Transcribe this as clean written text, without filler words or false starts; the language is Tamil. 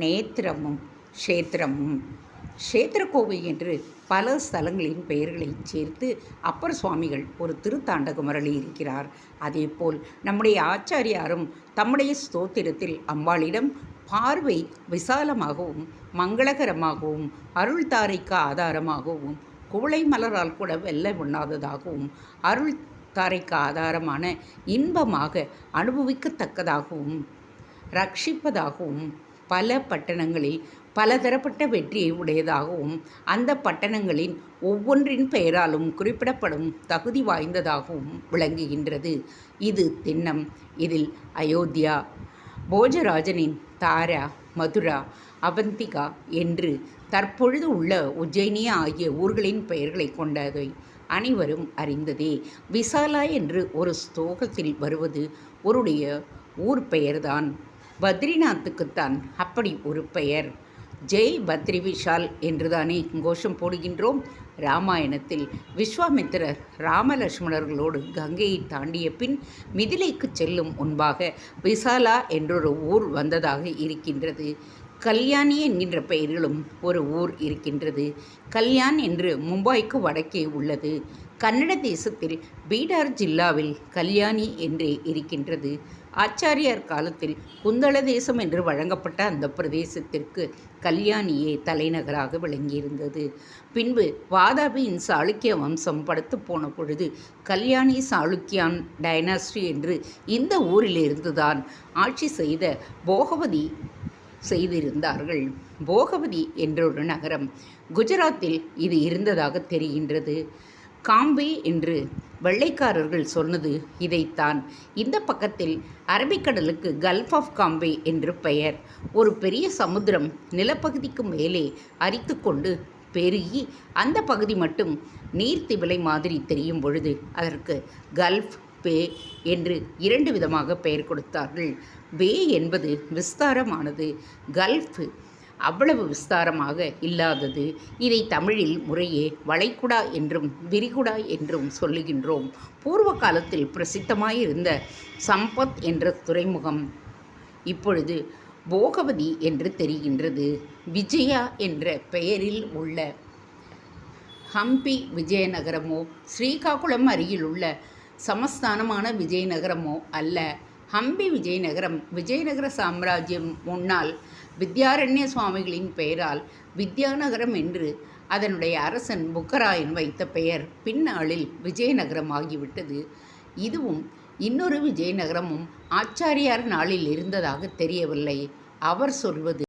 நேத்திரமும் க்ஷேத்திரமும். க்ஷேத்திரக்கோவை என்று பல ஸ்தலங்களின் பெயர்களை சேர்த்து அப்பர் சுவாமிகள் ஒரு திருத்தாண்டகம் அருளியிருக்கிறார். அதேபோல் நம்முடைய ஆச்சாரியாரும் தம்முடைய ஸ்தோத்திரத்தில் அம்பாளிடம் பார்வை விசாலமாகவும் மங்களகரமாகவும் அருள் தாரைக்கு ஆதாரமாகவும் குவளை மலரால் கூட வெல்ல உண்ணாததாகவும் அருள் தாரைக்கு ஆதாரமான இன்பமாக அனுபவிக்கத்தக்கதாகவும் ரட்சிப்பதாகவும் பல பட்டணங்களில் பலதரப்பட்ட வெற்றியை உடையதாகவும் அந்த பட்டணங்களின் ஒவ்வொன்றின் பெயராலும் குறிப்பிடப்படும் தகுதி வாய்ந்ததாகவும் விளங்குகின்றது. இது திண்ணம். இதில் அயோத்தியா, போஜராஜனின் தாரா, மதுரா, அவந்திகா என்று தற்பொழுது உள்ள உஜ்ஜயினியா ஆகிய ஊர்களின் பெயர்களை கொண்டதை அனைவரும் அறிந்ததே. விசாலா என்று ஒரு ஸ்லோகத்தில் வருவது ஒருடைய ஊர் பெயர்தான். பத்ரிநாத்துக்குத்தான் அப்படி ஒரு பெயர். ஜெய் பத்ரி விஷால் என்றுதானே கோஷம் போடுகின்றோம். ராமாயணத்தில் விஸ்வாமித்திரர் ராமலட்சுமணர்களோடு கங்கையை தாண்டிய பின் மிதிலைக்கு செல்லும் முன்பாக விசாலா என்றொரு ஊர் வந்ததாக இருக்கின்றது. கல்யாணி என்கின்ற பெயரிலும் ஒரு ஊர் இருக்கின்றது. கல்யாண் என்று மும்பாய்க்கு வடக்கே உள்ளது. கன்னட தேசத்தில் பீடார் ஜில்லாவில் கல்யாணி என்றே இருக்கின்றது. ஆச்சாரியார் காலத்தில் குந்தள தேசம் என்று வழங்கப்பட்ட அந்த பிரதேசத்திற்கு கல்யாணியே தலைநகராக விளங்கியிருந்தது. பின்பு வாதாபியின் சாளுக்கிய வம்சம் படுத்து போன பொழுது கல்யாணி சாளுக்கியான் டைனாஸ்டி என்று இந்த ஊரிலிருந்துதான் ஆட்சி செய்த போகவதி செய்திருந்தார்கள். போகவதி என்றொரு நகரம் குஜராத்தில் இது இருந்ததாக தெரிகின்றது. காம்பே என்று வெள்ளைக்காரர்கள் சொன்னது இதைத்தான். இந்த பக்கத்தில் அரபிக்கடலுக்கு கல்ஃப் ஆஃப் காம்பே என்று பெயர். ஒரு பெரிய சமுத்திரம் நிலப்பகுதிக்கு மேலே அரித்து கொண்டு பெருகி அந்த பகுதி மட்டும் நீர்த்திவலை மாதிரி தெரியும் பொழுது அதற்கு கல்ஃப் பே என்று இரண்டு விதமாக பெயர் கொடுத்தார்கள். பே என்பது விஸ்தாரமானது, கல்ஃப் அவ்வளவு விஸ்தாரமாக இல்லாதது. இதை தமிழில் முறையே வளைகுடா என்றும் விரிகுடா என்றும் சொல்லுகின்றோம். பூர்வ காலத்தில் பிரசித்தமாயிருந்த சம்பத் என்ற துறைமுகம் இப்பொழுது போகவதி என்று தெரிகின்றது. விஜயா என்ற பெயரில் உள்ள ஹம்பி விஜயநகரமோ ஸ்ரீகாகுளம் அருகில் உள்ள சமஸ்தானமான விஜயநகரமோ அல்ல. ஹம்பி விஜயநகரம் விஜயநகர சாம்ராஜ்யம் முன்னால் வித்யாரண்ய சுவாமிகளின் பெயரால் வித்யாநகரம் என்று அதனுடைய அரசன் புக்கராயன் வைத்த பெயர் பின்னாளில் விஜயநகரம் ஆகிவிட்டது. இதுவும் இன்னொரு விஜயநகரமும் ஆச்சாரியார் நாளில் இருந்ததாக தெரியவில்லை. அவர் சொல்வது